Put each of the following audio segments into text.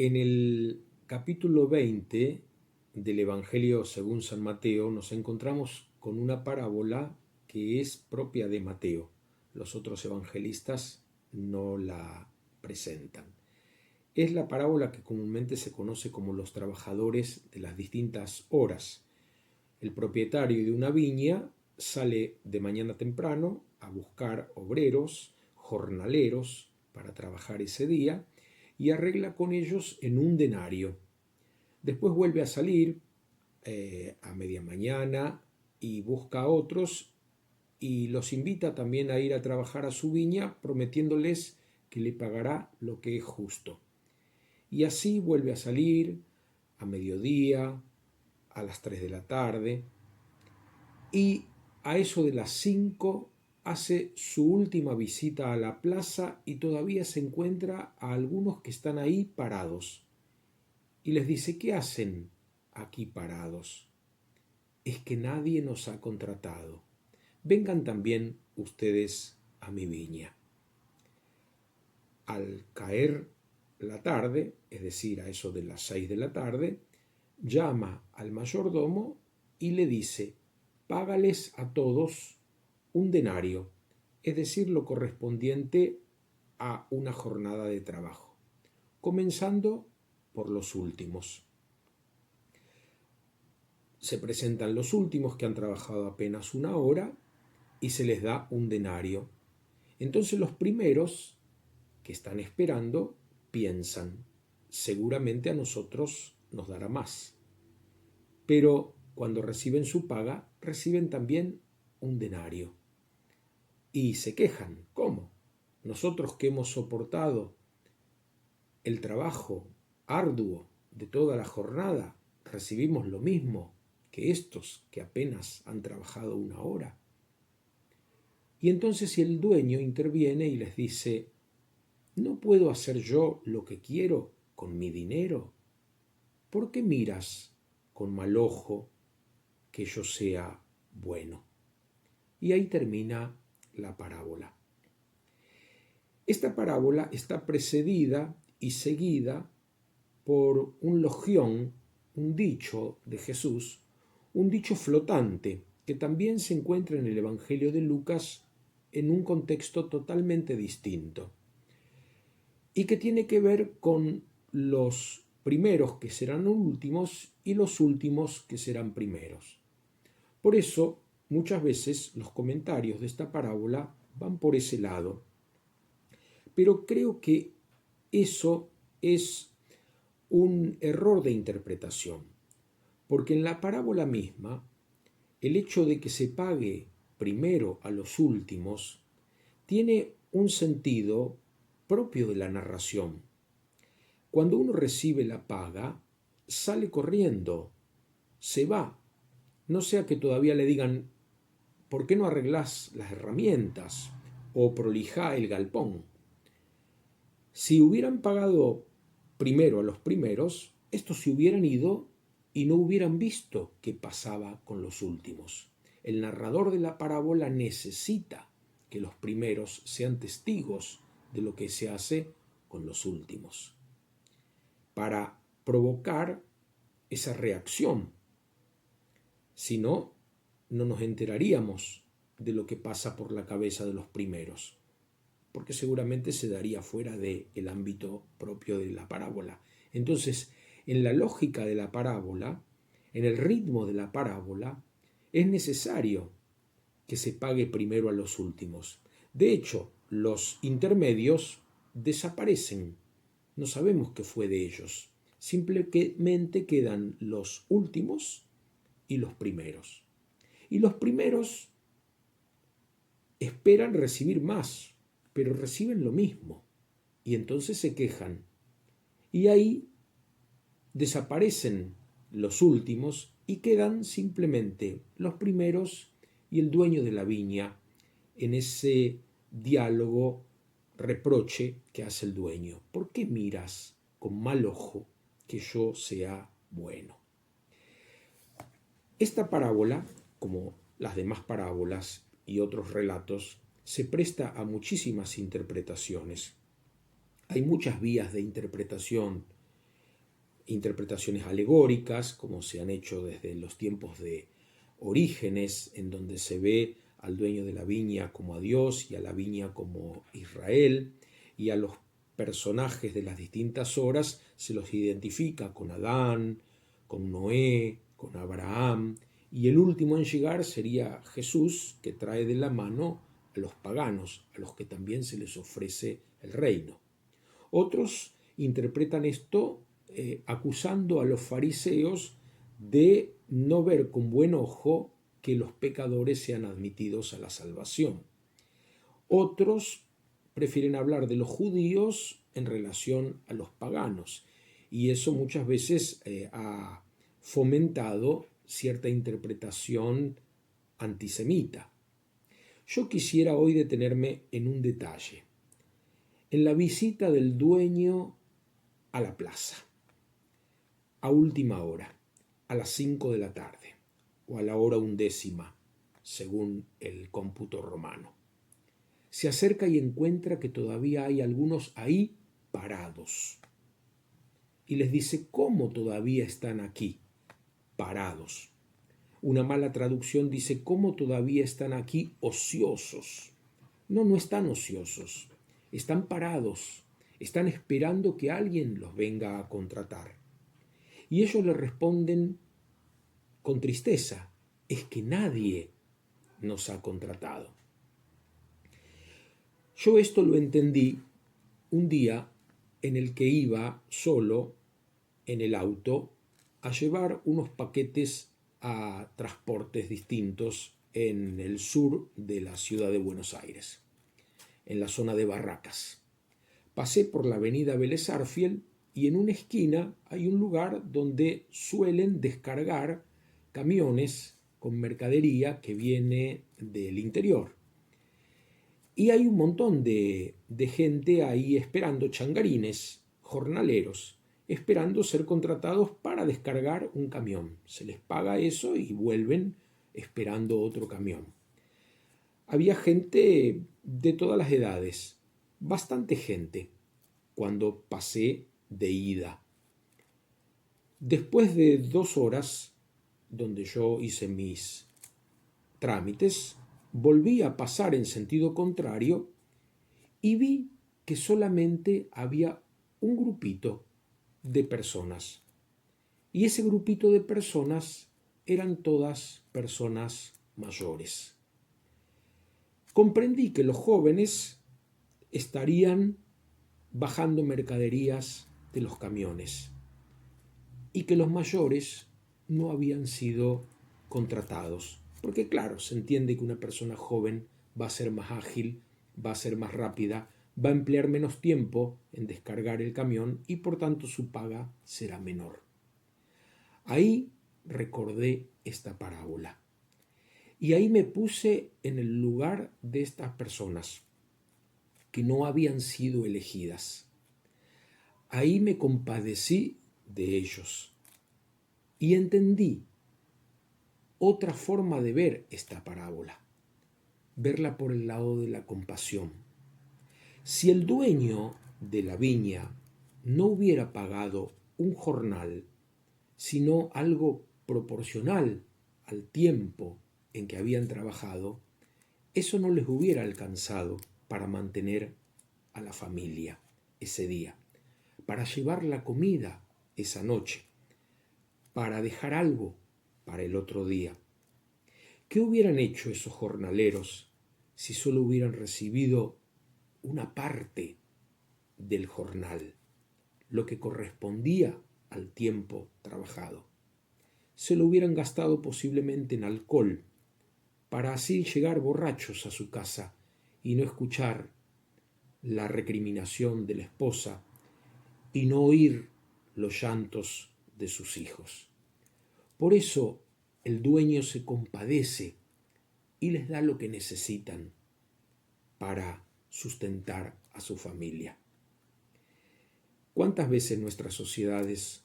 En el capítulo 20 del Evangelio según San Mateo nos encontramos con una parábola que es propia de Mateo. Los otros evangelistas no la presentan. Es la parábola que comúnmente se conoce como los trabajadores de las distintas horas. El propietario de una viña sale de mañana temprano a buscar obreros, jornaleros, para trabajar ese día y arregla con ellos en un denario. Después vuelve a salir a media mañana y busca a otros y los invita también a ir a trabajar a su viña, prometiéndoles que le pagará lo que es justo. Y así vuelve a salir a mediodía, a las 3 de la tarde, y a eso de las 5 hace su última visita a la plaza y todavía se encuentra a algunos que están ahí parados. Y les dice: ¿qué hacen aquí parados? Es que nadie nos ha contratado. Vengan también ustedes a mi viña. Al caer la tarde, es decir, a eso de las 6 de la tarde, llama al mayordomo y le dice: págales a todos un denario, es decir, lo correspondiente a una jornada de trabajo, comenzando por los últimos. Se presentan los últimos que han trabajado apenas una hora y se les da un denario. Entonces los primeros que están esperando piensan: seguramente a nosotros nos dará más. Pero cuando reciben su paga, reciben también un denario. Y se quejan: ¿cómo? Nosotros que hemos soportado el trabajo arduo de toda la jornada, recibimos lo mismo que estos que apenas han trabajado una hora. Y entonces el dueño interviene y les dice: ¿no puedo hacer yo lo que quiero con mi dinero? ¿Por qué miras con mal ojo que yo sea bueno? Y ahí termina la parábola. Esta parábola está precedida y seguida por un logión, un dicho de Jesús, un dicho flotante que también se encuentra en el Evangelio de Lucas en un contexto totalmente distinto y que tiene que ver con los primeros que serán últimos y los últimos que serán primeros. Por eso, muchas veces los comentarios de esta parábola van por ese lado. Pero creo que eso es un error de interpretación, porque en la parábola misma, el hecho de que se pague primero a los últimos tiene un sentido propio de la narración. Cuando uno recibe la paga, sale corriendo, se va, no sea que todavía le digan: ¿por qué no arreglás las herramientas o prolijá el galpón? Si hubieran pagado primero a los primeros, estos se hubieran ido y no hubieran visto qué pasaba con los últimos. El narrador de la parábola necesita que los primeros sean testigos de lo que se hace con los últimos, para provocar esa reacción. Si no, no nos enteraríamos de lo que pasa por la cabeza de los primeros, porque seguramente se daría fuera del ámbito propio de la parábola. Entonces, en la lógica de la parábola, en el ritmo de la parábola, es necesario que se pague primero a los últimos. De hecho, los intermedios desaparecen. No sabemos qué fue de ellos. Simplemente quedan los últimos y los primeros. Y los primeros esperan recibir más, pero reciben lo mismo. Y entonces se quejan. Y ahí desaparecen los últimos y quedan simplemente los primeros y el dueño de la viña en ese diálogo reproche que hace el dueño. ¿Por qué miras con mal ojo que yo sea bueno? Esta parábola, como las demás parábolas y otros relatos, se presta a muchísimas interpretaciones. Hay muchas vías de interpretación interpretaciones alegóricas, como se han hecho desde los tiempos de Orígenes, en donde se ve al dueño de la viña como a Dios y a la viña como Israel, y a los personajes de las distintas horas se los identifica con Adán, con Noé, con Abraham, y el último en llegar sería Jesús, que trae de la mano a los paganos, a los que también se les ofrece el reino. Otros interpretan esto acusando a los fariseos de no ver con buen ojo que los pecadores sean admitidos a la salvación. Otros prefieren hablar de los judíos en relación a los paganos, y eso muchas veces ha fomentado cierta interpretación antisemita. Yo quisiera hoy detenerme en un detalle, en la visita del dueño a la plaza, a última hora, a las 5 de la tarde, o a la hora 11, según el cómputo romano. Se acerca y encuentra que todavía hay algunos ahí parados. Y les dice, ¿cómo todavía están aquí parados? Una mala traducción dice, ¿cómo todavía están aquí ociosos? No, no están ociosos, están parados, están esperando que alguien los venga a contratar. Y ellos le responden con tristeza, es que nadie nos ha contratado. Yo esto lo entendí un día en el que iba solo en el auto a llevar unos paquetes a transportes distintos en el sur de la ciudad de Buenos Aires, en la zona de Barracas. Pasé por la avenida Vélez Sarsfield y en una esquina hay un lugar donde suelen descargar camiones con mercadería que viene del interior. Y hay un montón de gente ahí esperando, changarines, jornaleros, esperando ser contratados para descargar un camión. Se les paga eso y vuelven esperando otro camión. Había gente de todas las edades, bastante gente, cuando pasé de ida. Después de 2 horas, donde yo hice mis trámites, volví a pasar en sentido contrario y vi que solamente había un grupito de personas. Y ese grupito de personas eran todas personas mayores. Comprendí que los jóvenes estarían bajando mercaderías de los camiones y que los mayores no habían sido contratados. Porque claro, se entiende que una persona joven va a ser más ágil, va a ser más rápida, va a emplear menos tiempo en descargar el camión y por tanto su paga será menor. Ahí recordé esta parábola y ahí me puse en el lugar de estas personas que no habían sido elegidas. Ahí me compadecí de ellos y entendí otra forma de ver esta parábola, verla por el lado de la compasión. Si el dueño de la viña no hubiera pagado un jornal, sino algo proporcional al tiempo en que habían trabajado, eso no les hubiera alcanzado para mantener a la familia ese día, para llevar la comida esa noche, para dejar algo para el otro día. ¿Qué hubieran hecho esos jornaleros si solo hubieran recibido una parte del jornal, lo que correspondía al tiempo trabajado? Se lo hubieran gastado posiblemente en alcohol, para así llegar borrachos a su casa y no escuchar la recriminación de la esposa y no oír los llantos de sus hijos. Por eso el dueño se compadece y les da lo que necesitan para sustentar a su familia. ¿Cuántas veces nuestras sociedades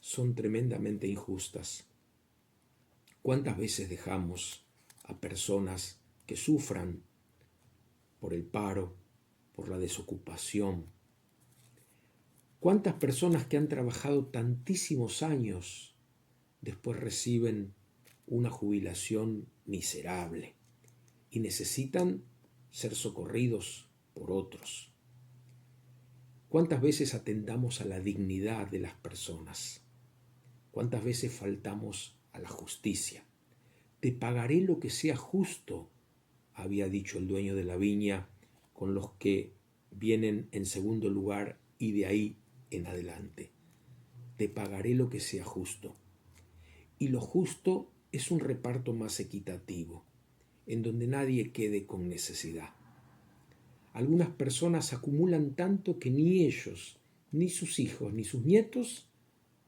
son tremendamente injustas? ¿Cuántas veces dejamos a personas que sufran por el paro, por la desocupación, ¿Cuántas personas que han trabajado tantísimos años después reciben una jubilación miserable y necesitan ser socorridos por otros? ¿Cuántas veces atentamos a la dignidad de las personas? ¿Cuántas veces faltamos a la justicia? Te pagaré lo que sea justo, había dicho el dueño de la viña con los que vienen en segundo lugar y de ahí en adelante. Te pagaré lo que sea justo. Y lo justo es un reparto más equitativo, en donde nadie quede con necesidad. Algunas personas acumulan tanto que ni ellos, ni sus hijos, ni sus nietos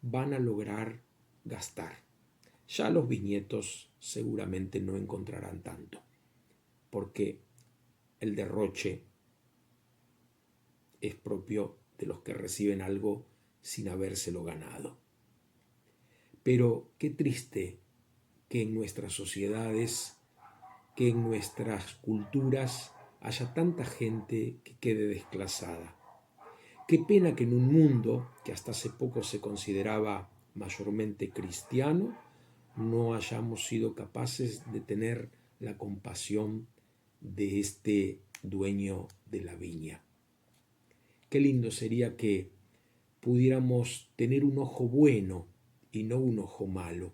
van a lograr gastar. Ya los bisnietos seguramente no encontrarán tanto, porque el derroche es propio de los que reciben algo sin habérselo ganado. Pero qué triste que en nuestras sociedades, que en nuestras culturas haya tanta gente que quede desclasada. Qué pena que en un mundo que hasta hace poco se consideraba mayormente cristiano, no hayamos sido capaces de tener la compasión de este dueño de la viña. Qué lindo sería que pudiéramos tener un ojo bueno y no un ojo malo.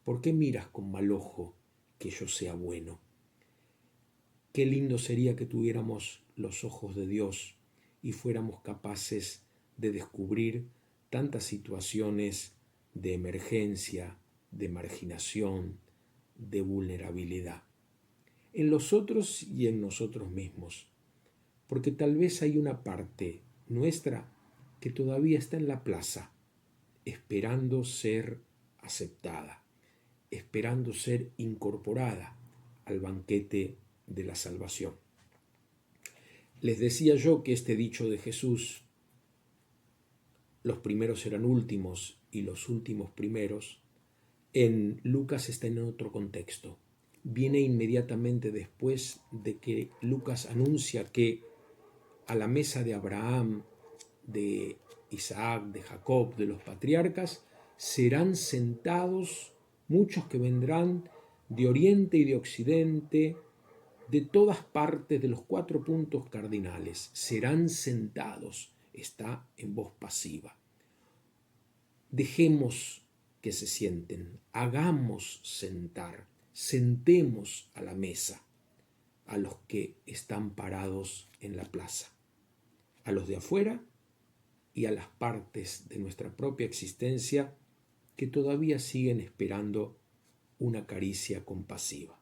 ¿Por qué miras con mal ojo que yo sea bueno? Qué lindo sería que tuviéramos los ojos de Dios y fuéramos capaces de descubrir tantas situaciones de emergencia, de marginación, de vulnerabilidad, en los otros y en nosotros mismos, porque tal vez hay una parte nuestra que todavía está en la plaza, esperando ser aceptada, esperando ser incorporada al banquete de la salvación. Les decía yo que este dicho de Jesús, los primeros serán últimos y los últimos primeros, en Lucas está en otro contexto. Viene inmediatamente después de que Lucas anuncia que a la mesa de Abraham, de Isaac, de Jacob, de los patriarcas, serán sentados muchos que vendrán de oriente y de occidente, de todas partes, de los 4 puntos cardinales. Serán sentados, está en voz pasiva. Dejemos que se sienten, hagamos sentar, sentemos a la mesa a los que están parados en la plaza, a los de afuera y a las partes de nuestra propia existencia que todavía siguen esperando una caricia compasiva.